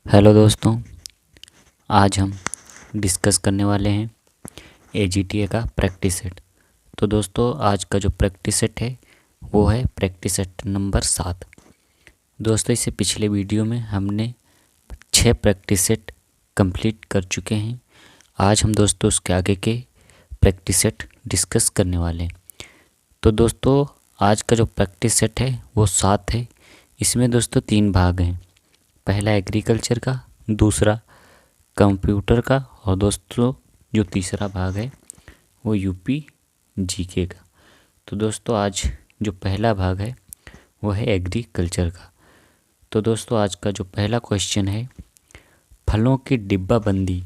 Hello दोस्तों, आज हम डिस्कस करने वाले हैं AGTA का प्रैक्टिस सेट। तो दोस्तों, आज का जो प्रैक्टिस सेट है वो है प्रैक्टिस सेट नंबर 7। दोस्तों, इससे पिछले वीडियो में हमने 6 प्रैक्टिस सेट कंप्लीट कर चुके हैं। आज हम दोस्तों उसके आगे के प्रैक्टिस सेट डिस्कस करने वाले हैं। तो दोस्तों, आज का जो प्रैक्टिस सेट है वो 7 है। इसमें दोस्तों 3 भाग हैं। पहला एग्रीकल्चर का, दूसरा कंप्यूटर का और दोस्तों जो तीसरा भाग है वो यूपी जीके का। तो दोस्तों, आज जो पहला भाग है वो है एग्रीकल्चर का। तो दोस्तों, आज का जो पहला क्वेश्चन है, फलों की डिब्बाबंदी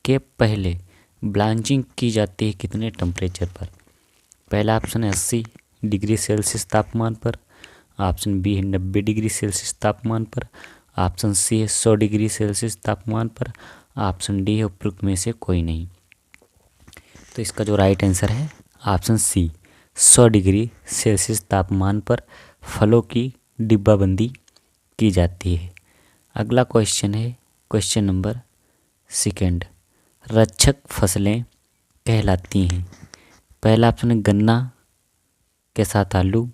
के पहले ब्लांचिंग की जाती है कितने टेम्परेचर पर? पहला ऑप्शन है 80 डिग्री सेल्सियस तापमान पर, ऑप्शन बी है 90 डिग्री सेल्सियस तापमान पर, ऑप्शन सी है 100 डिग्री सेल्सियस तापमान पर, ऑप्शन डी है उपरोक्त में से कोई नहीं। तो इसका जो राइट आंसर है ऑप्शन सी, 100 डिग्री सेल्सियस तापमान पर फलों की डिब्बाबंदी की जाती है। अगला क्वेश्चन है क्वेश्चन नंबर 2, रक्षक फसलें कहलाती हैं। पहला ऑप्शन है गन्ना के साथ आलू,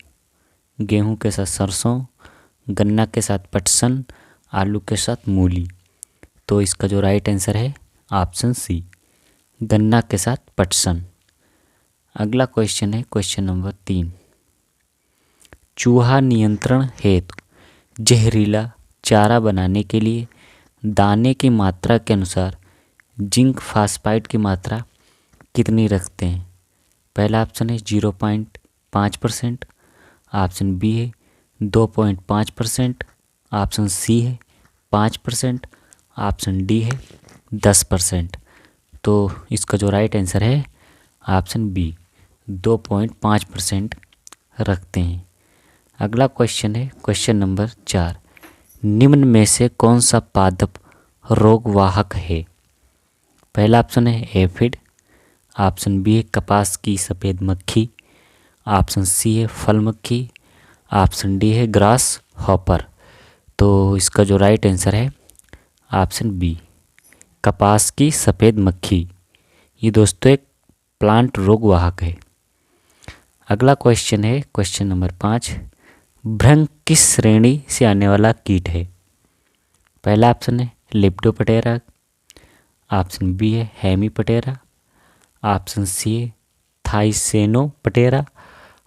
गेहूं के साथ सरसों, गन्ना के साथ पटसन, आलू के साथ मूली। तो इसका जो राइट आंसर है ऑप्शन सी, गन्ना के साथ पटसन। अगला क्वेश्चन है क्वेश्चन नंबर 3, चूहा नियंत्रण हेतु जहरीला चारा बनाने के लिए दाने की मात्रा के अनुसार जिंक फास्फाइड की मात्रा कितनी रखते हैं? पहला ऑप्शन है 0.5%, ऑप्शन बी है 2.5%, ऑप्शन सी है 5%, ऑप्शन डी है 10%। तो इसका जो राइट आंसर है ऑप्शन बी, 2.5% रखते हैं। अगला क्वेश्चन है क्वेश्चन नंबर 4, निम्न में से कौन सा पादप रोगवाहक है? पहला ऑप्शन है एफिड, ऑप्शन बी है कपास की सफ़ेद मक्खी, ऑप्शन सी है फल मक्खी, ऑप्शन डी है ग्रास हॉपर। तो इसका जो राइट आंसर है ऑप्शन बी, कपास की सफ़ेद मक्खी। ये दोस्तों एक प्लांट रोगवाहक है। अगला क्वेश्चन है क्वेश्चन नंबर 5, भृंग किस श्रेणी से आने वाला कीट है? पहला ऑप्शन है लेप्टोप्टेरा, ऑप्शन बी है हेमीप्टेरा, ऑप्शन सी है थाइसेनोप्टेरा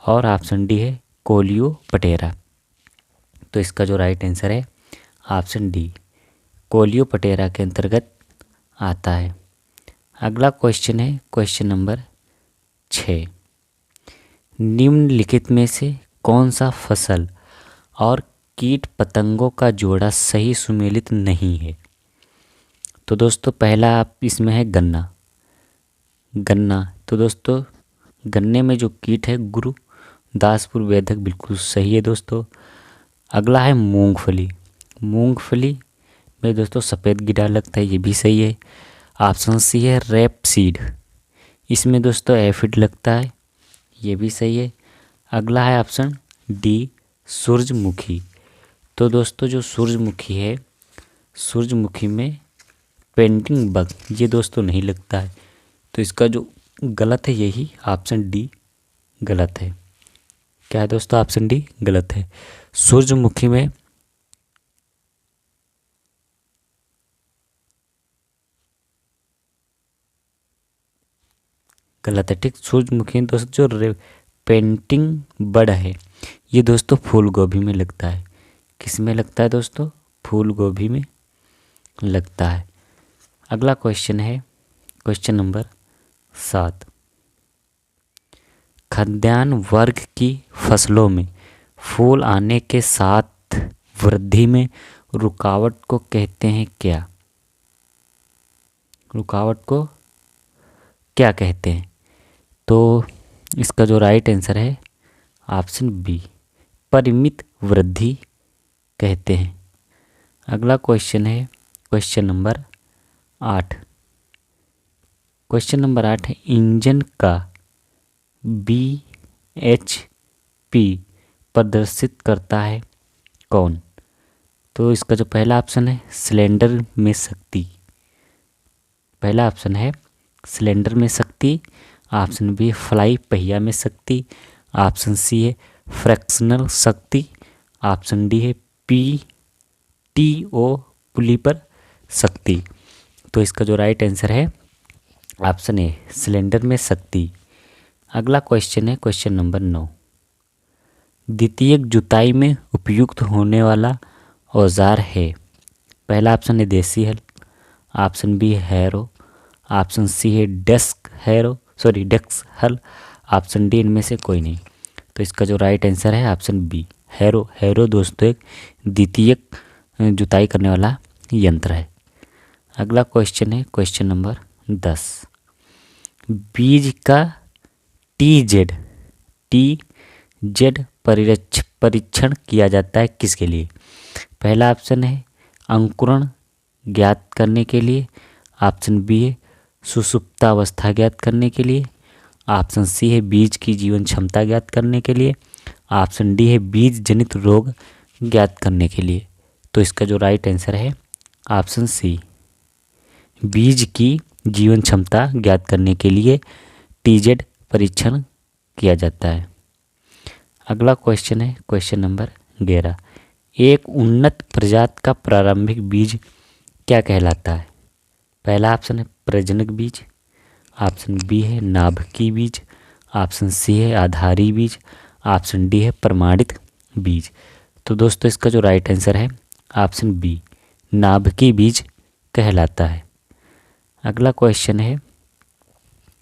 और ऑप्शन डी है कोलियोप्टेरा। तो इसका जो राइट आंसर है ऑप्शन डी, कोलियोप्टेरा के अंतर्गत आता है। अगला क्वेश्चन है क्वेश्चन नंबर 6, निम्नलिखित में से कौन सा फसल और कीट पतंगों का जोड़ा सही सुमेलित नहीं है? तो दोस्तों, पहला आप इसमें है गन्ना। तो दोस्तों, गन्ने में जो कीट है गुरु दासपुर वेदक बिल्कुल सही है दोस्तों। अगला है मूंगफली में दोस्तों सफ़ेद कीड़ा लगता है, ये भी सही है। ऑप्शन सी है रेपसीड, इसमें दोस्तों एफिड लगता है, ये भी सही है। अगला है ऑप्शन डी सूरजमुखी। तो दोस्तों, जो सूरजमुखी है, सूरजमुखी में पेंटिंग बग ये दोस्तों नहीं लगता है। तो इसका जो गलत है यही ऑप्शन डी गलत है। क्या है दोस्तों? ऑप्शन डी गलत है। सूरजमुखी में गलत है, ठीक। सूरजमुखी में दोस्तों जो पेंटिंग बर्ड है ये दोस्तों फूल गोभी में लगता है। किस में लगता है दोस्तों? फूल गोभी में लगता है। अगला क्वेश्चन है क्वेश्चन नंबर 7, खाद्यान्न वर्ग की फसलों में फूल आने के साथ वृद्धि में रुकावट को कहते हैं क्या? रुकावट को क्या कहते हैं? तो इसका जो राइट आंसर है ऑप्शन बी, परिमित वृद्धि कहते हैं। अगला क्वेश्चन है क्वेश्चन नंबर 8। क्वेश्चन नंबर 8 है, इंजन का BHP प्रदर्शित करता है कौन? तो तो इसका जो पहला ऑप्शन है सिलेंडर में शक्ति, पहला ऑप्शन है सिलेंडर में शक्ति, ऑप्शन बी फ्लाई पहिया में शक्ति, ऑप्शन सी है फ्रैक्शनल शक्ति, ऑप्शन डी है PTO पुली पर शक्ति। तो इसका जो राइट आंसर है ऑप्शन ए सिलेंडर में शक्ति। अगला क्वेश्चन है क्वेश्चन नंबर 9। द्वितीयक जुताई में उपयुक्त होने वाला औजार है। पहला ऑप्शन है देसी हल, ऑप्शन बी है हैरो, ऑप्शन सी है डेस्क हल, ऑप्शन डी इनमें से कोई नहीं। तो इसका जो राइट आंसर है ऑप्शन बी हैरो। हैरो दोस्तों एक द्वितीयक जुताई करने वाला यंत्र है। अगला क्वेश्चन है क्वेश्चन नंबर 10। बीज का TZ परीक्षण किया जाता है किसके लिए? पहला ऑप्शन है अंकुरण ज्ञात करने के लिए, ऑप्शन बी है सुषुप्तावस्था ज्ञात करने के लिए, ऑप्शन सी है बीज की जीवन क्षमता ज्ञात करने के लिए, ऑप्शन डी है बीज जनित रोग ज्ञात करने के लिए। तो इसका जो राइट आंसर है ऑप्शन सी बीज की जीवन क्षमता ज्ञात करने के लिए TZ परीक्षण किया जाता है। अगला क्वेश्चन है क्वेश्चन नंबर 11। एक उन्नत प्रजाति का प्रारंभिक बीज क्या कहलाता है? पहला ऑप्शन है प्रजनक बीज, ऑप्शन बी है नाभिकीय बीज, ऑप्शन सी है आधारी बीज, ऑप्शन डी है प्रमाणित बीज। तो दोस्तों इसका जो राइट आंसर है ऑप्शन बी नाभिकीय बीज कहलाता है। अगला क्वेश्चन है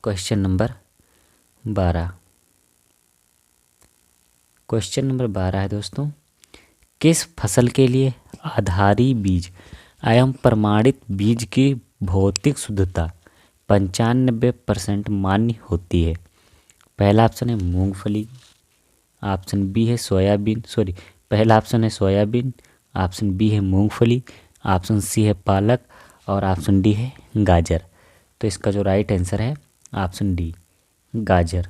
क्वेश्चन नंबर 12। क्वेश्चन नंबर 12 है दोस्तों, किस फसल के लिए आधारी बीज एवं प्रमाणित बीज की भौतिक शुद्धता 95% मान्य होती है? पहला ऑप्शन है मूंगफली, ऑप्शन बी है सोयाबीन पहला ऑप्शन है सोयाबीन, ऑप्शन बी है मूंगफली, ऑप्शन सी है पालक और ऑप्शन डी है गाजर। तो इसका जो राइट आंसर है ऑप्शन डी गाजर।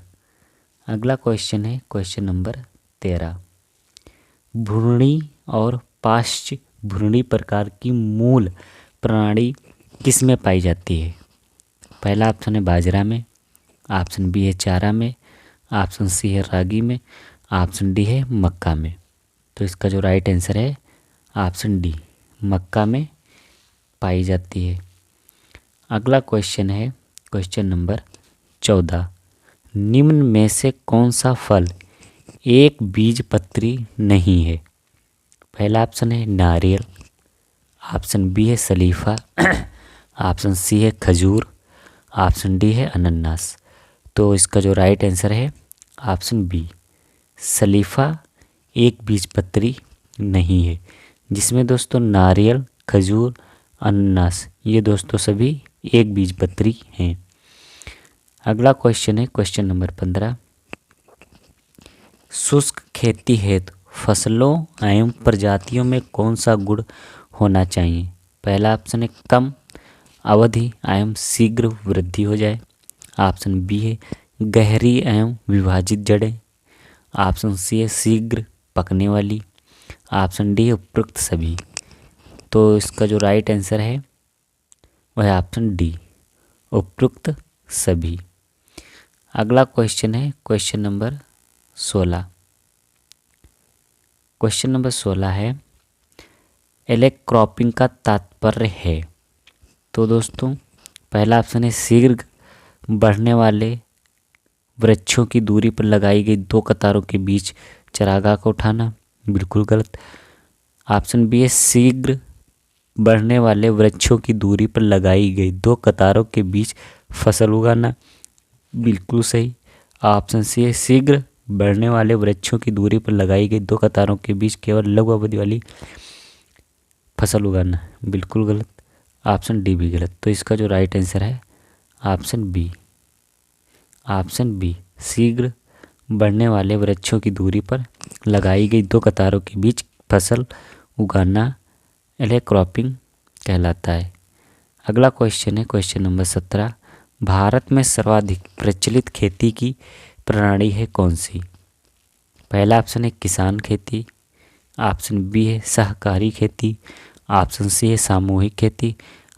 अगला क्वेश्चन है क्वेश्चन नंबर 13। भ्रूणी और पार्श्व भ्रूणी प्रकार की मूल प्रणाली किस में पाई जाती है? पहला ऑप्शन है बाजरा में, ऑप्शन बी है चारा में, ऑप्शन सी है रागी में, ऑप्शन डी है मक्का में। तो इसका जो राइट आंसर है ऑप्शन डी मक्का में पाई जाती है। अगला क्वेश्चन है क्वेश्चन नंबर 14। निम्न में से कौन सा फल एक बीजपत्री नहीं है? पहला ऑप्शन है नारियल, ऑप्शन बी है शलीफा, ऑप्शन सी है खजूर, ऑप्शन डी है अनानास। तो इसका जो राइट आंसर है ऑप्शन बी शलीफा एक बीजपत्री नहीं है, जिसमें दोस्तों नारियल, खजूर, अनानास ये दोस्तों सभी एक बीजपत्री हैं। अगला क्वेश्चन है क्वेश्चन नंबर 15। शुष्क खेती हेतु फसलों एवं प्रजातियों में कौन सा गुण होना चाहिए? पहला ऑप्शन है कम अवधि एवं शीघ्र वृद्धि हो जाए, ऑप्शन बी है गहरी एवं विभाजित जड़ें, ऑप्शन सी है शीघ्र पकने वाली, ऑप्शन डी है उपरोक्त सभी। तो इसका जो राइट आंसर है वह है ऑप्शन डी उपरोक्त सभी। अगला क्वेश्चन है क्वेश्चन नंबर 16। क्वेश्चन नंबर 16 है एलेक्क्रॉपिंग का तात्पर्य है। तो दोस्तों पहला ऑप्शन है शीघ्र बढ़ने वाले वृक्षों की दूरी पर लगाई गई 2 कतारों के बीच चारागाह को उठाना, बिल्कुल गलत। ऑप्शन बी है शीघ्र बढ़ने वाले वृक्षों की दूरी पर लगाई गई 2 कतारों के बीच फसल उगाना, बिल्कुल सही। ऑप्शन सी है शीघ्र बढ़ने वाले वृक्षों की दूरी पर लगाई गई 2 कतारों के बीच केवल लघु अवधि वाली फसल उगाना, बिल्कुल गलत। ऑप्शन डी भी गलत। तो इसका जो राइट आंसर है ऑप्शन बी शीघ्र बढ़ने वाले वृक्षों की दूरी पर लगाई गई 2 कतारों के बीच फसल उगाना एलेक्क्रॉपिंग कहलाता है। अगला क्वेश्चन है क्वेश्चन नंबर 17। भारत में सर्वाधिक प्रचलित खेती की प्रणाली है कौन सी? पहला ऑप्शन है किसान खेती, ऑप्शन बी है सहकारी खेती, ऑप्शन सी है सामूहिक खेती,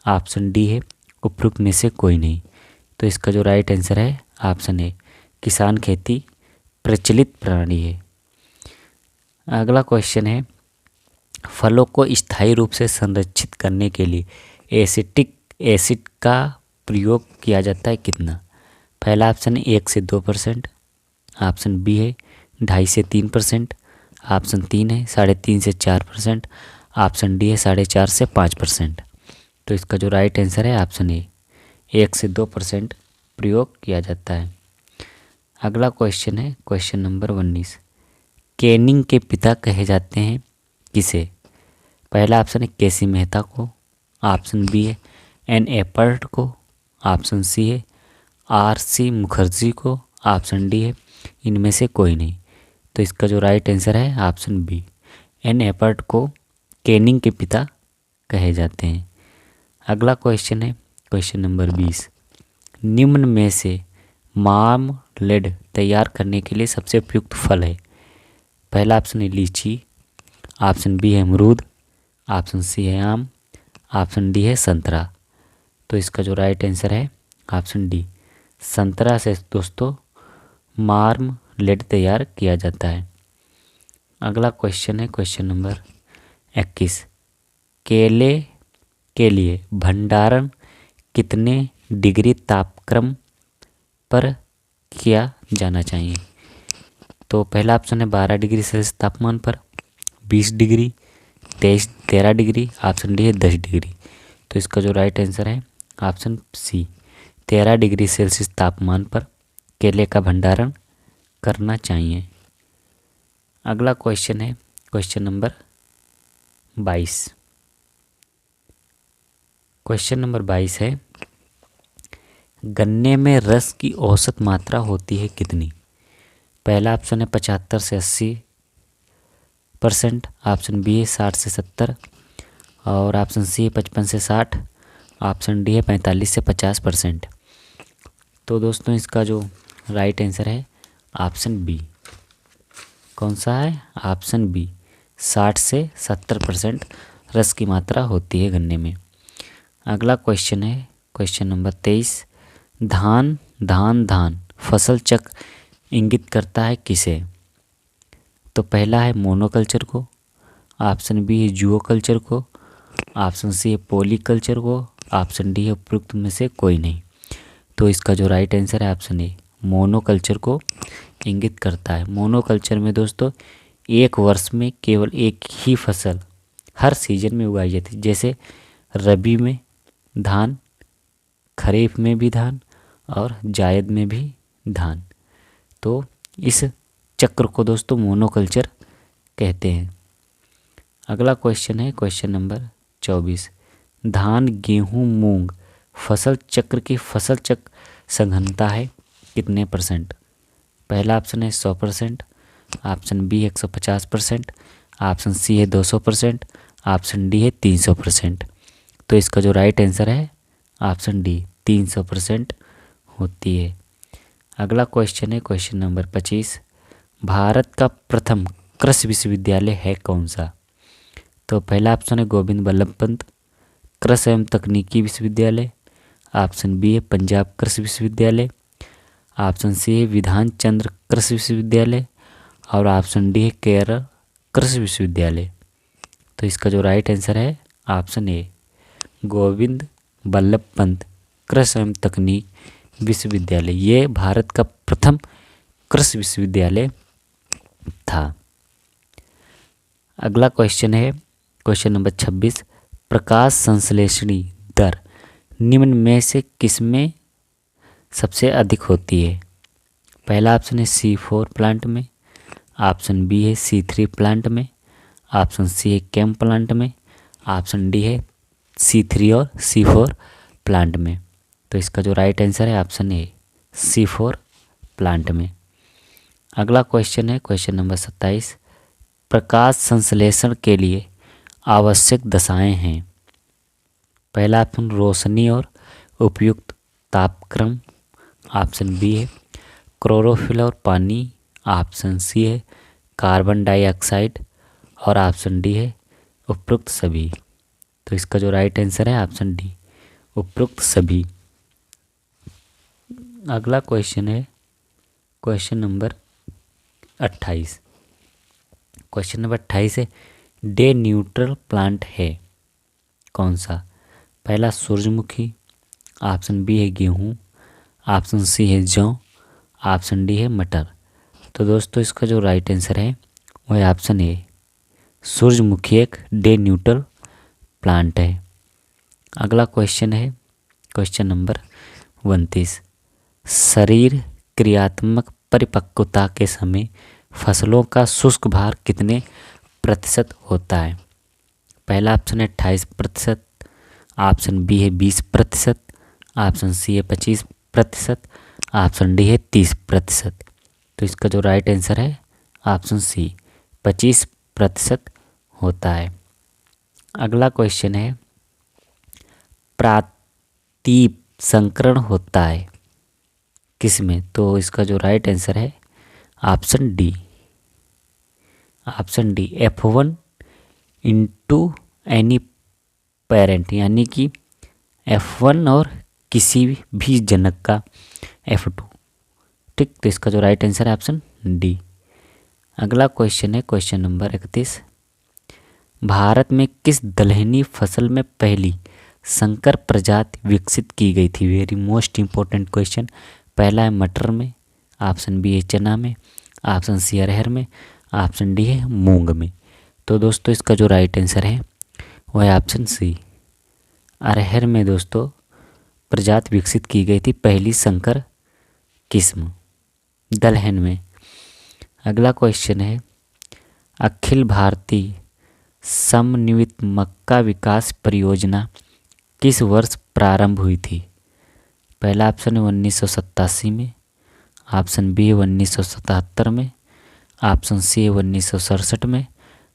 ऑप्शन डी है उपरोक्त में से कोई नहीं। तो इसका जो राइट आंसर है ऑप्शन ए किसान खेती प्रचलित प्रणाली है। अगला क्वेश्चन है फलों को स्थायी रूप से संरक्षित करने के लिए एसिटिक एसिड का प्रयोग किया जाता है कितना। पहला ऑप्शन है 1 से 2%, ऑप्शन बी है 2.5 से 3%, ऑप्शन 3 है 3.5 से 4%, ऑप्शन डी है 4.5 से 5%। तो इसका जो राइट आंसर है ऑप्शन ए 1 से 2% प्रयोग किया जाता है। अगला क्वेश्चन है क्वेश्चन नंबर 19, कैनिंग के पिता कहे जाते हैं किसे। पहला ऑप्शन है केसी मेहता को, ऑप्शन बी है एन एपर्ट को, ऑप्शन सी है आर.सी. मुखर्जी को, ऑप्शन डी है इनमें से कोई नहीं। तो इसका जो राइट आंसर है ऑप्शन बी एन एपर्ट को कैनिंग के पिता कहे जाते हैं। अगला क्वेश्चन है क्वेश्चन नंबर 20, निम्न में से मार्मलेड तैयार करने के लिए सबसे उपयुक्त फल है। पहला ऑप्शन है लीची, ऑप्शन बी है अमरूद, ऑप्शन सी है आम, ऑप्शन डी है संतरा। तो इसका जो राइट आंसर है ऑप्शन डी संतरा से दोस्तों मार्मलेड तैयार किया जाता है। अगला क्वेश्चन है क्वेश्चन नंबर 21, केले के लिए भंडारण कितने डिग्री तापक्रम पर किया जाना चाहिए। तो पहला ऑप्शन है 12 डिग्री सेल्सियस तापमान पर, 20 डिग्री, 13 डिग्री, ऑप्शन डी है 10 डिग्री। तो इसका जो राइट आंसर है ऑप्शन सी 13 डिग्री सेल्सियस तापमान पर केले का भंडारण करना चाहिए। अगला क्वेश्चन है क्वेश्चन नंबर 22। क्वेश्चन नंबर 22 है गन्ने में रस की औसत मात्रा होती है कितनी। पहला ऑप्शन है 75 से 80%, ऑप्शन बी है 60 से 70, और ऑप्शन सी है 55 से 60, ऑप्शन डी है 45 से 50%। तो दोस्तों इसका जो राइट आंसर है ऑप्शन बी, कौन सा है ऑप्शन बी 60 से 70% रस की मात्रा होती है गन्ने में। अगला क्वेश्चन है क्वेश्चन नंबर 23, धान धान धान फसल चक्र इंगित करता है किसे। तो पहला है मोनोकल्चर को, ऑप्शन बी है जुओ कल्चर को, ऑप्शन सी है पॉली कल्चर को, ऑप्शन डी है उपरोक्त में से कोई नहीं। तो इसका जो राइट आंसर है ऑप्शन ए मोनोकल्चर को इंगित करता है। मोनोकल्चर में दोस्तों एक वर्ष में केवल एक ही फसल हर सीजन में उगाई जाती है, जैसे रबी में धान, खरीफ में भी धान और जायद में भी धान। तो इस चक्र को दोस्तों मोनोकल्चर कहते हैं। अगला क्वेश्चन है क्वेश्चन नंबर 24, धान गेहूं मूंग फसल चक्र की फसल चक्र सघनता है कितने %। पहला ऑप्शन है 100%, ऑप्शन बी है 150%, ऑप्शन सी है 200%, ऑप्शन डी है 300%। तो इसका जो राइट आंसर है ऑप्शन डी 300% होती है। अगला क्वेश्चन है क्वेश्चन नंबर 25, भारत का प्रथम कृषि विश्वविद्यालय है कौन सा। तो पहला ऑप्शन है गोविंद बल्लभ पंत कृषि एवं तकनीकी विश्वविद्यालय, ऑप्शन बी है पंजाब कृषि विश्वविद्यालय, ऑप्शन सी है विधान चंद्र कृषि विश्वविद्यालय, और ऑप्शन डी है केरल कृषि विश्वविद्यालय। तो इसका जो राइट आंसर है ऑप्शन ए गोविंद बल्लभ पंत कृषि एवं तकनीक विश्वविद्यालय, ये भारत का प्रथम कृषि विश्वविद्यालय था। अगला क्वेश्चन है क्वेश्चन नंबर 26, प्रकाश संश्लेषणी दर निम्न में से किसमें सबसे अधिक होती है। पहला ऑप्शन है C4 प्लांट में, ऑप्शन बी है C3 प्लांट में, ऑप्शन सी है केम प्लांट में, ऑप्शन डी है C3 और C4 प्लांट में। तो इसका जो राइट आंसर है ऑप्शन ए C4 प्लांट में। अगला क्वेश्चन है क्वेश्चन नंबर 27, प्रकाश संश्लेषण के लिए आवश्यक दशाएं हैं। पहला ऑप्शन रोशनी और उपयुक्त तापक्रम, ऑप्शन बी है क्लोरोफिल और पानी, ऑप्शन सी है कार्बन डाइऑक्साइड, और ऑप्शन डी है उपरोक्त सभी। तो इसका जो राइट आंसर है ऑप्शन डी, उपरोक्त सभी। अगला क्वेश्चन है क्वेश्चन नंबर 28। क्वेश्चन नंबर 28 है डे न्यूट्रल प्लांट है कौन सा? पहला सूरजमुखी, ऑप्शन बी है गेहूँ, ऑप्शन सी है जौ, ऑप्शन डी है मटर। तो दोस्तों इसका जो राइट आंसर है वो है ऑप्शन ए, सूरजमुखी एक डे न्यूट्रल प्लांट है। अगला क्वेश्चन है क्वेश्चन नंबर 29। शरीर क्रियात्मक परिपक्वता के समय फसलों का शुष्क भार कितने प्रतिशत होता है? पहला ऑप्शन है 28%, ऑप्शन बी है 20%, ऑप्शन सी है 25%, ऑप्शन डी है 30%। तो इसका जो राइट आंसर है ऑप्शन सी, 25% होता है। अगला क्वेश्चन है प्रातीप संकरण होता है किस में? तो इसका जो राइट आंसर है option D, option D F1 into any parent, यानी कि F1 और किसी भी जनक का F2। ठीक, तो इसका जो राइट आंसर है ऑप्शन डी। अगला क्वेश्चन है क्वेश्चन नंबर 31। भारत में किस दलहनी फसल में पहली संकर प्रजाति विकसित की गई थी? Very most important question. पहला है मटर में, ऑप्शन बी है चना में, ऑप्शन सी अरहर में, ऑप्शन डी है मूंग में। तो दोस्तों इसका जो राइट आंसर है वो है ऑप्शन सी, अरहर में दोस्तों प्रजाति विकसित की गई थी पहली संकर किस्म दलहन में। अगला क्वेश्चन है अखिल भारतीय समन्वित मक्का विकास परियोजना किस वर्ष प्रारंभ हुई थी? पहला ऑप्शन है 1987 में, ऑप्शन बी है 1977 में, ऑप्शन सी है 1967 में,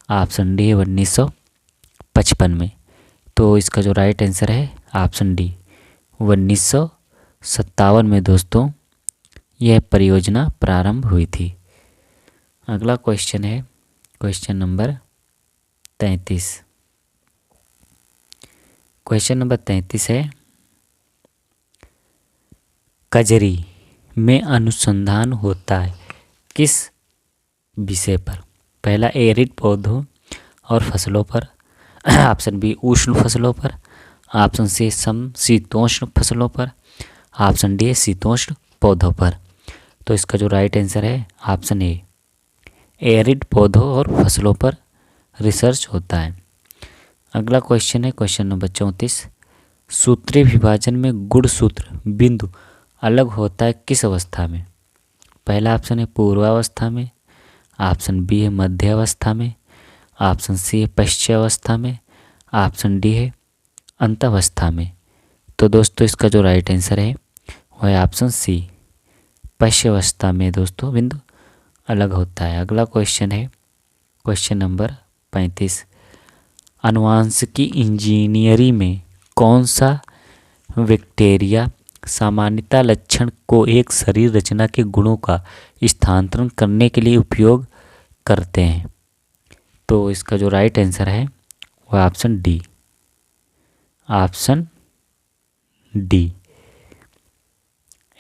ऑप्शन डी है 1955 में। तो इसका जो राइट आंसर है ऑप्शन डी, 1957 में दोस्तों यह परियोजना प्रारंभ हुई थी। अगला क्वेश्चन है क्वेश्चन नंबर 33। क्वेश्चन नंबर 33 है कजरी में अनुसंधान होता है किस विषय पर? पहला एरिड पौधों और फसलों पर, ऑप्शन बी उष्ण फसलों पर, ऑप्शन सी समशीतोष्ण फसलों पर, ऑप्शन डी शीतोष्ण पौधों पर। तो इसका जो राइट आंसर है ऑप्शन ए, एरिड पौधों और फसलों पर रिसर्च होता है। अगला क्वेश्चन है क्वेश्चन नंबर 34। सूत्रीय विभाजन में गुणसूत्र बिंदु अलग होता है किस अवस्था में? पहला ऑप्शन है पूर्वावस्था में, ऑप्शन बी है मध्यावस्था में, ऑप्शन सी है पश्चावस्था में, ऑप्शन डी है अंतावस्था में। तो दोस्तों इसका जो राइट आंसर है वह है ऑप्शन सी, पश्चावस्था में दोस्तों बिंदु अलग होता है। अगला क्वेश्चन है क्वेश्चन नंबर 35। आनुवांशिकी इंजीनियरिंग में कौन सा बैक्टीरिया सामान्यतः लक्षण को एक शरीर रचना के गुणों का स्थानांतरण करने के लिए उपयोग करते हैं? तो इसका जो राइट आंसर है वह option D, option D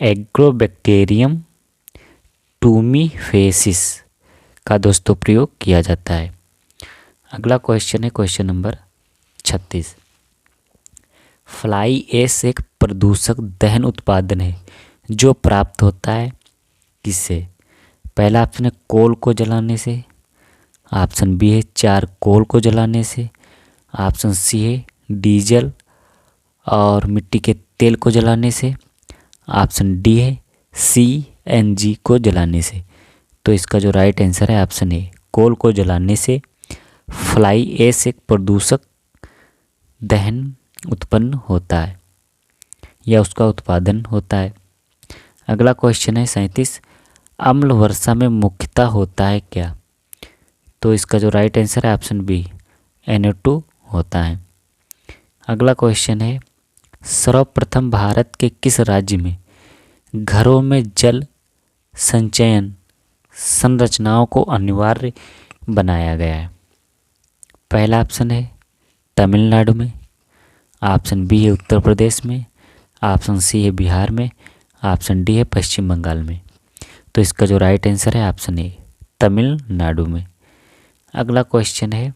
Agrobacterium tumefaciens का दोस्तों प्रयोग किया जाता है। अगला क्वेश्चन है क्वेश्चन नंबर 36। फ्लाई ऐश एक प्रदूषक दहन उत्पादन है जो प्राप्त होता है किससे? पहला ऑप्शन है कोल को जलाने से, ऑप्शन बी है चारकोल को जलाने से, ऑप्शन सी है डीजल और मिट्टी के तेल को जलाने से, ऑप्शन डी है CNG को जलाने से। तो इसका जो राइट आंसर है ऑप्शन ए, कोल को जलाने से फ्लाई ऐश एक प्रदूषक दहन उत्पन्न होता है या उसका उत्पादन होता है। अगला क्वेश्चन है 37। अम्ल वर्षा में मुख्यतः होता है क्या? तो इसका जो राइट आंसर है ऑप्शन बी, NO2 होता है। अगला क्वेश्चन है सर्वप्रथम भारत के किस राज्य में घरों में जल संचयन संरचनाओं को अनिवार्य बनाया गया है? पहला ऑप्शन है तमिलनाडु में, ऑप्शन बी है उत्तर प्रदेश में, ऑप्शन सी है बिहार में, ऑप्शन डी है पश्चिम बंगाल में। तो इसका जो राइट आंसर है ऑप्शन ए तमिलनाडु में। अगला क्वेश्चन है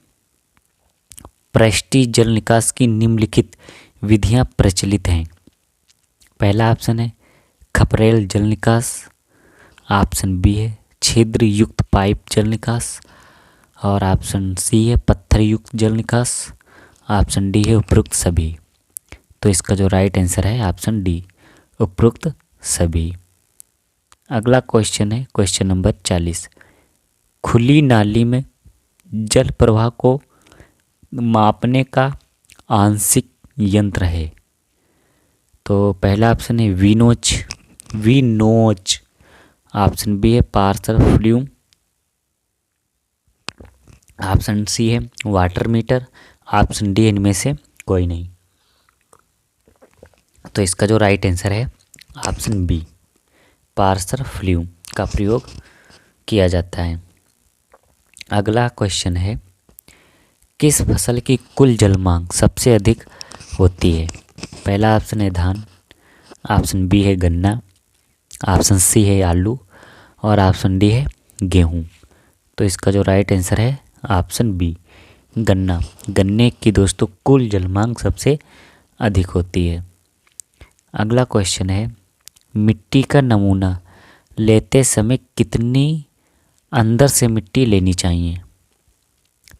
पृष्ठीय जल निकास की निम्नलिखित विधियां प्रचलित हैं। पहला ऑप्शन है खपरेल जल निकास, ऑप्शन बी है छिद्र युक्त पाइप जल निकास, और ऑप्शन सी है पत्थर युक्त जल निकास, ऑप्शन डी है उपरोक्त सभी। तो इसका जो राइट आंसर है ऑप्शन डी उपरोक्त सभी। अगला क्वेश्चन है क्वेश्चन नंबर 40। खुली नाली में जल प्रवाह को मापने का आंशिक यंत्र है। तो पहला ऑप्शन है वीनोच, ऑप्शन बी है पार्सल फ्लूम, ऑप्शन सी है वाटर मीटर, ऑप्शन डी इनमें से कोई नहीं। तो इसका जो राइट आंसर है ऑप्शन बी पार्सल फ्लूम का प्रयोग किया जाता है। अगला क्वेश्चन है किस फसल की कुल जल मांग सबसे अधिक होती है। पहला ऑप्शन है धान, ऑप्शन बी है गन्ना, ऑप्शन सी है आलू, और ऑप्शन डी है गेहूँ। तो इसका जो राइट आंसर है ऑप्शन बी गन्ना। गन्ने की दोस्तों कुल जल मांग सबसे अधिक होती है। अगला क्वेश्चन है मिट्टी का नमूना लेते समय कितनी अंदर से मिट्टी लेनी चाहिए।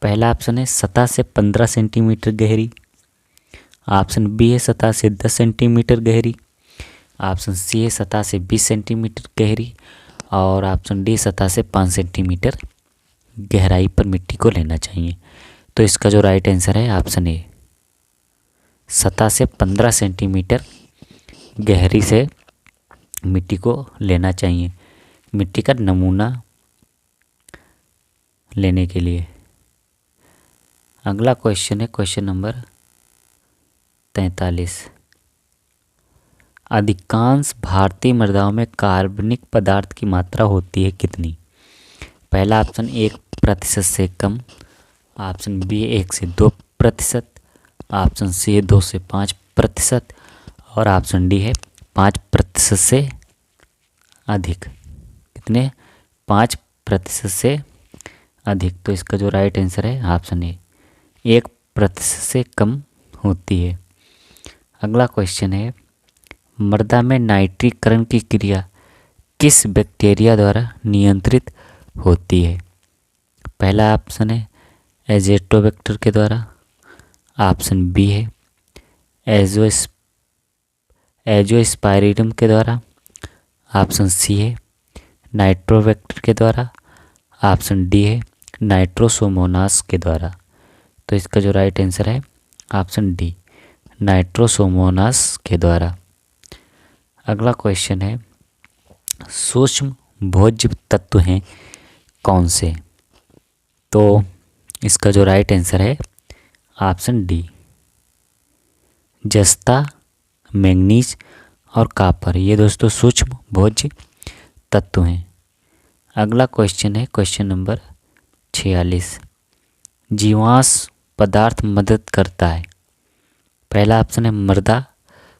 पहला ऑप्शन है सतह से 15 सेंटीमीटर गहरी, ऑप्शन बी है सतह से 10 सेंटीमीटर गहरी, ऑप्शन सी है सतह से 20 सेंटीमीटर गहरी, और ऑप्शन डी सतह से 5 सेंटीमीटर गहराई पर मिट्टी को लेना चाहिए। तो इसका जो राइट आंसर है ऑप्शन ए सतह से 15 सेंटीमीटर गहरी से मिट्टी को लेना चाहिए मिट्टी का नमूना लेने के लिए। अगला क्वेश्चन है क्वेश्चन नंबर 43। अधिकांश भारतीय मृदाओं में कार्बनिक पदार्थ की मात्रा होती है कितनी। पहला ऑप्शन 1% से कम, ऑप्शन बी 1 से 2%, ऑप्शन सी है 2 से 5%, और ऑप्शन डी है 5% से अधिक। कितने 5% से अधिक। तो इसका जो राइट आंसर है ऑप्शन ए 1% से कम होती है। अगला क्वेश्चन है मृदा में नाइट्रीकरण की क्रिया किस बैक्टीरिया द्वारा नियंत्रित होती है। पहला ऑप्शन है एजेटोबैक्टर के द्वारा, ऑप्शन बी है एजोस्पाइरिलम के द्वारा, ऑप्शन सी है नाइट्रोबैक्टर के द्वारा, ऑप्शन डी है नाइट्रोसोमोनास के द्वारा। तो इसका जो राइट आंसर है ऑप्शन डी नाइट्रोसोमोनास के द्वारा। अगला क्वेश्चन है सूक्ष्म भोज्य तत्व हैं कौन से। तो इसका जो राइट आंसर है ऑप्शन डी जस्ता, मैंगनीज और कॉपर। ये दोस्तों सूक्ष्म भोज्य तत्व हैं। अगला क्वेश्चन है क्वेश्चन नंबर 46। जीवाश्म पदार्थ मदद करता है। पहला ऑप्शन है मृदा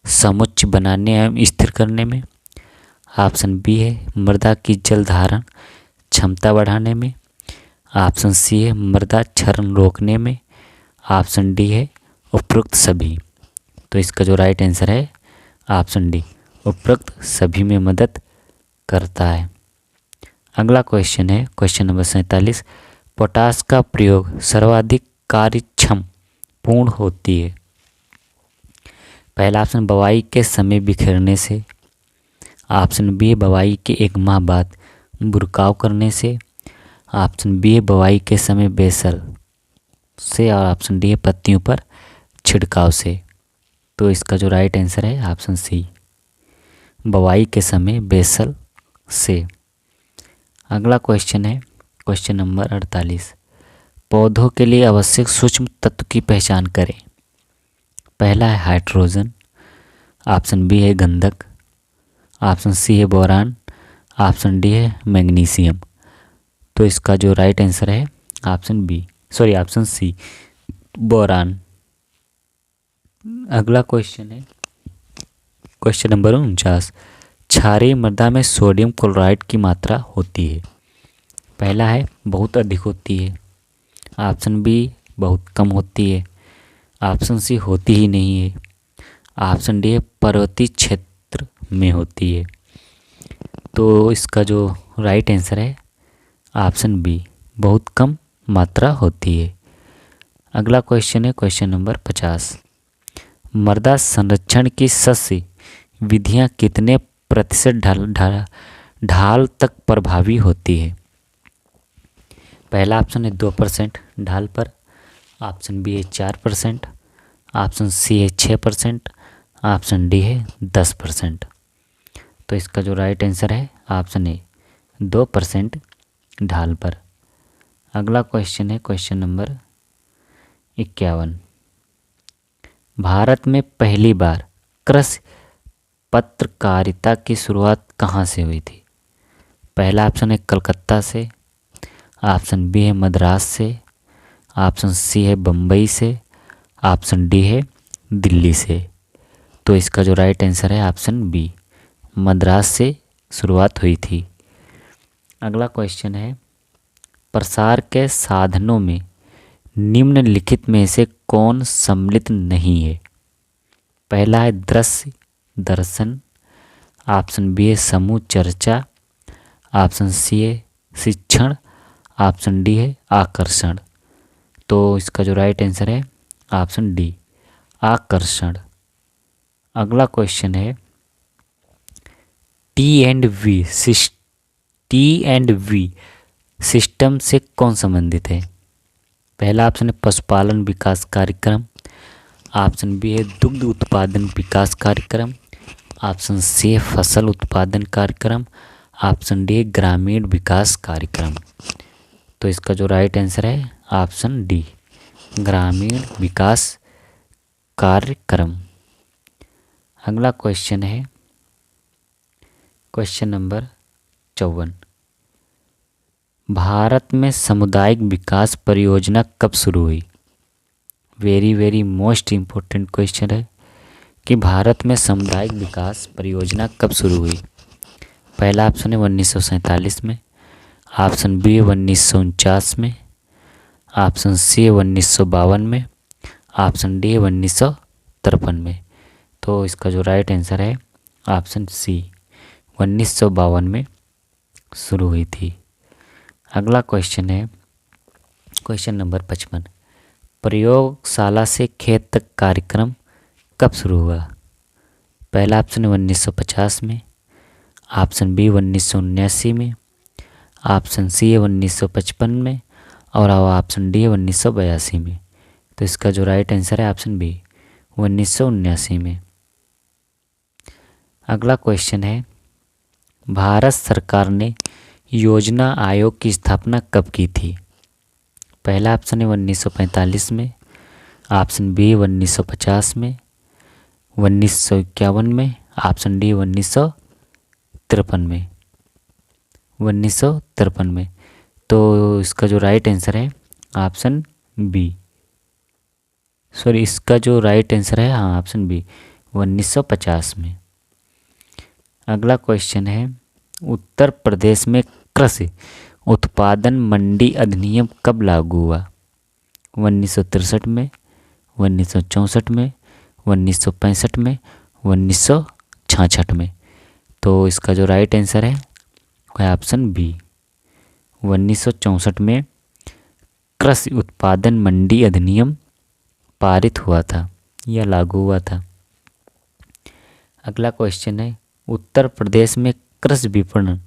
समुच्च बनाने एवं स्थिर करने में, ऑप्शन बी है मृदा की जल धारण क्षमता बढ़ाने में, ऑप्शन सी है मृदा क्षरण रोकने में, ऑप्शन डी है उपरोक्त सभी। तो इसका जो राइट आंसर है ऑप्शन डी उपरोक्त सभी में मदद करता है। अगला क्वेश्चन है क्वेश्चन नंबर 47। पोटास का प्रयोग सर्वाधिक कार्यक्षम पूर्ण होती है। पहला ऑप्शन बवाई के समय बिखेरने से, ऑप्शन बी है बवाई के 1 माह बाद बुरकाव करने से, ऑप्शन बी है बवाई के समय बेसल से, और ऑप्शन डी है पत्तियों पर छिड़काव से। तो इसका जो राइट आंसर है ऑप्शन सी बवाई के समय बेसल से। अगला क्वेश्चन है क्वेश्चन नंबर 48। पौधों के लिए आवश्यक सूक्ष्म तत्व की पहचान करें। पहला है हाइड्रोजन, ऑप्शन बी है गंधक, ऑप्शन सी है बोरान, ऑप्शन डी है मैग्नीशियम। तो इसका जो राइट आंसर है ऑप्शन सी बोरान। अगला क्वेश्चन है क्वेश्चन नंबर 49। क्षारीय मृदा में सोडियम क्लोराइड की मात्रा होती है। पहला है बहुत अधिक होती है, ऑप्शन बी बहुत कम होती है, ऑप्शन सी होती ही नहीं है, ऑप्शन डी है पर्वतीय क्षेत्र में होती है। तो इसका जो राइट आंसर है ऑप्शन बी, बहुत कम मात्रा होती है। अगला क्वेश्चन है क्वेश्चन नंबर 50। मृदा संरक्षण की सस्य विधियां कितने प्रतिशत ढाल तक प्रभावी होती है। पहला ऑप्शन है 2% ढाल पर, ऑप्शन बी है 4%, ऑप्शन सी है 6%, ऑप्शन डी है 10%। तो इसका जो राइट आंसर है ऑप्शन ए 2% ढाल पर। अगला क्वेश्चन है क्वेश्चन नंबर 51। भारत में पहली बार कृषि पत्रकारिता की शुरुआत कहाँ से हुई थी। पहला ऑप्शन है कलकत्ता से, ऑप्शन बी है मद्रास से, ऑप्शन सी है बम्बई से, ऑप्शन डी है दिल्ली से। तो इसका जो राइट आंसर है ऑप्शन बी, मद्रास से शुरुआत हुई थी। अगला क्वेश्चन है प्रसार के साधनों में निम्नलिखित में से कौन सम्मिलित नहीं है। पहला है दृश्य दर्शन, ऑप्शन बी है समूह चर्चा, ऑप्शन सी है शिक्षण, ऑप्शन डी है आकर्षण। तो इसका जो राइट आंसर है ऑप्शन डी, आकर्षण। अगला क्वेश्चन है टी एंड वी सिस्टम से कौन संबंधित है। पहला ऑप्शन है पशुपालन विकास कार्यक्रम, ऑप्शन बी है दुग्ध उत्पादन विकास कार्यक्रम, ऑप्शन सी है फसल उत्पादन कार्यक्रम, ऑप्शन डी है ग्रामीण विकास कार्यक्रम। तो इसका जो राइट आंसर है ऑप्शन डी, ग्रामीण विकास कार्यक्रम। अगला क्वेश्चन है क्वेश्चन नंबर 54। भारत में सामुदायिक विकास परियोजना कब शुरू हुई। Very very most important question है कि भारत में सामुदायिक विकास परियोजना कब शुरू हुई। पहला ऑप्शन है 1947 में, ऑप्शन बी है 1949 में, ऑप्शन सी है 1952 में, ऑप्शन डी है 1953 में। तो इसका जो राइट आंसर है ऑप्शन सी, 1952 में शुरू हुई थी। अगला क्वेश्चन है क्वेश्चन नंबर 55। प्रयोगशाला से खेत तक कार्यक्रम कब शुरू हुआ। पहला ऑप्शन है 1950 में, ऑप्शन बी 1979 में, ऑप्शन सी है 1955 में और ऑप्शन डी है 1982 में। तो इसका जो राइट आंसर है ऑप्शन बी, 1979 में। अगला क्वेश्चन है भारत सरकार ने योजना आयोग की स्थापना कब की थी। पहला ऑप्शन है 1945 में, ऑप्शन बी 1950 में, 1951 में, ऑप्शन डी 1953 में, 1953 में। तो इसका जो राइट आंसर है ऑप्शन बी, इसका जो राइट आंसर है हाँ ऑप्शन बी, 1950 में। अगला क्वेश्चन है उत्तर प्रदेश में कृषि उत्पादन मंडी अधिनियम कब लागू हुआ। 1963 में, 1964 में, 1965 में, 1966 में। तो इसका जो राइट आंसर है वह है ऑप्शन बी, 1964 में कृषि उत्पादन मंडी अधिनियम पारित हुआ था या लागू हुआ था। अगला क्वेश्चन है उत्तर प्रदेश में कृषि विपणन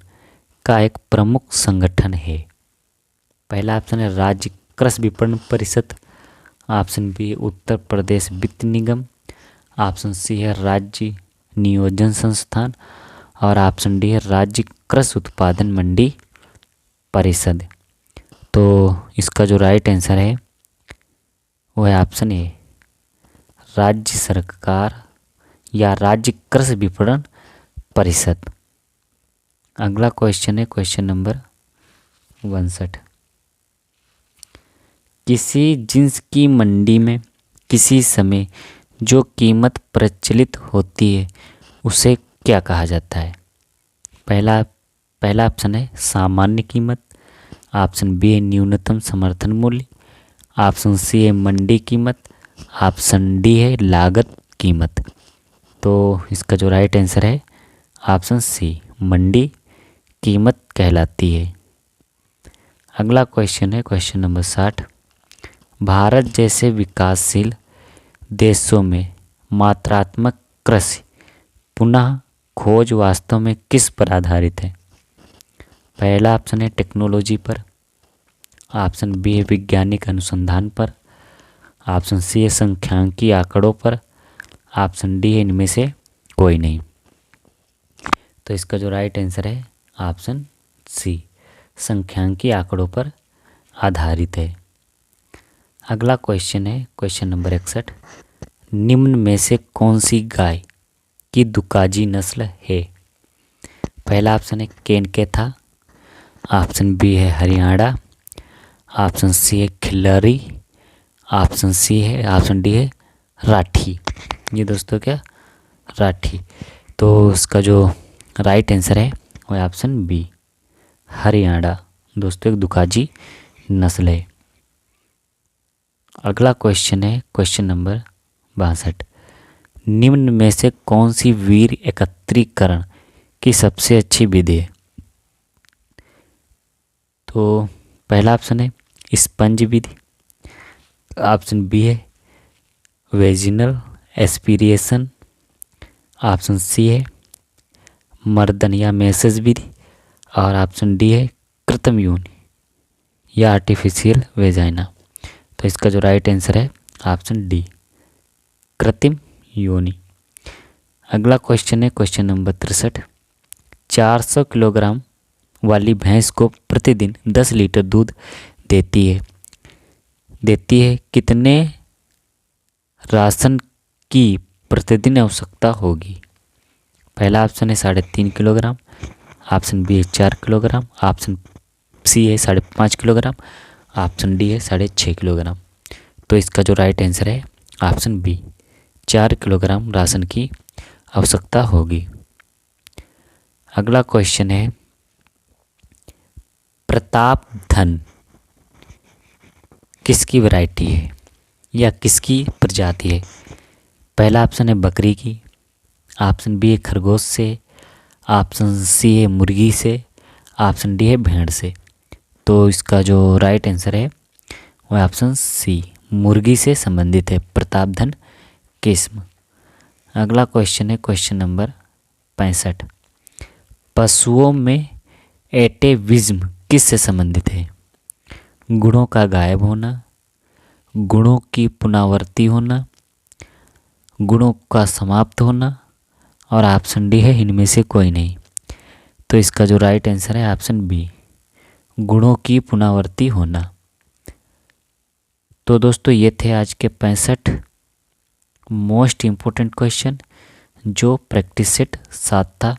का एक प्रमुख संगठन है। पहला ऑप्शन है राज्य कृषि विपणन परिषद, ऑप्शन बी उत्तर प्रदेश वित्त निगम, ऑप्शन सी है राज्य नियोजन संस्थान और ऑप्शन डी है राज्य कृषि उत्पादन मंडी परिषद। तो इसका जो राइट आंसर है वो है ऑप्शन ए, राज्य सरकार या राज्य कृषि विपणन परिषद। अगला क्वेश्चन है क्वेश्चन नंबर 62। किसी जिन्स की मंडी में किसी समय जो कीमत प्रचलित होती है उसे क्या कहा जाता है? पहला पहला ऑप्शन है सामान्य कीमत, ऑप्शन बी है न्यूनतम समर्थन मूल्य, ऑप्शन सी है मंडी कीमत, ऑप्शन डी है लागत कीमत। तो इसका जो राइट आंसर है ऑप्शन सी, मंडी कीमत कहलाती है। अगला क्वेश्चन है क्वेश्चन नंबर 60। भारत जैसे विकासशील देशों में मात्रात्मक कृषि पुनः खोज वास्तव में किस पर आधारित है? पहला ऑप्शन है टेक्नोलॉजी पर, ऑप्शन बी है वैज्ञानिक अनुसंधान पर, ऑप्शन सी है सांख्यिकी आंकड़ों पर, ऑप्शन डी है इनमें से कोई नहीं। तो इसका जो राइट आंसर है ऑप्शन सी, सांख्यिकी आंकड़ों पर आधारित है। अगला क्वेश्चन है क्वेश्चन नंबर 61। निम्न में से कौन सी गाय की दुकाजी नस्ल है? पहला ऑप्शन है केनकेथा, ऑप्शन बी है हरियाणा, ऑप्शन सी है खिल्लारी, ऑप्शन डी है राठी। ये दोस्तों क्या राठी। तो इसका जो राइट आंसर है वो है ऑप्शन बी, हरियाणा। दोस्तों एक दुकाजी नस्ल है। अगला क्वेश्चन है क्वेश्चन नंबर 62। निम्न में से कौन सी वीर एकत्रीकरण की सबसे अच्छी विधि है? तो पहला ऑप्शन है स्पंज विधि, ऑप्शन बी है वेजिनल एस्पिरेशन, ऑप्शन सी है मर्दन या मैसेज विधि, और ऑप्शन डी है कृत्रिम योनि या आर्टिफिशियल वेजाइना। तो इसका जो राइट आंसर है ऑप्शन डी, कृत्रिम योनि। अगला क्वेश्चन है क्वेश्चन नंबर 63। 400 किलोग्राम वाली भैंस को प्रतिदिन 10 लीटर दूध देती है कितने राशन की प्रतिदिन आवश्यकता होगी? पहला ऑप्शन है 3.5 किलोग्राम, ऑप्शन बी है 4 किलोग्राम, ऑप्शन सी है 5.5 किलोग्राम, ऑप्शन डी है 6.5 किलोग्राम। तो इसका जो राइट आंसर है ऑप्शन बी, 4 किलोग्राम राशन की आवश्यकता होगी। अगला क्वेश्चन है प्रताप धन किसकी वैरायटी है या किसकी प्रजाति है? पहला ऑप्शन है बकरी की, ऑप्शन बी है खरगोश से, ऑप्शन सी है मुर्गी से, ऑप्शन डी है भेड़ से। तो इसका जो राइट आंसर है वह ऑप्शन सी, मुर्गी से संबंधित है प्रतापधन किस्म। अगला क्वेश्चन है क्वेश्चन नंबर 65। पशुओं में एटेविज्म किससे संबंधित है? गुणों का गायब होना, गुणों की पुनरावृत्ति होना, गुणों का समाप्त होना, और ऑप्शन डी है इनमें से कोई नहीं। तो इसका जो राइट आंसर है ऑप्शन बी, गुणों की पुनरावृत्ति होना। तो दोस्तों ये थे आज के 65 मोस्ट इम्पोर्टेंट क्वेश्चन जो प्रैक्टिस सेट 7 था।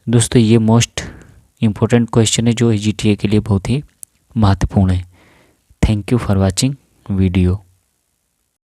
दोस्तों ये मोस्ट इम्पोर्टेंट क्वेश्चन है जो जीटीए के लिए बहुत ही महत्वपूर्ण है। Thank you for watching video.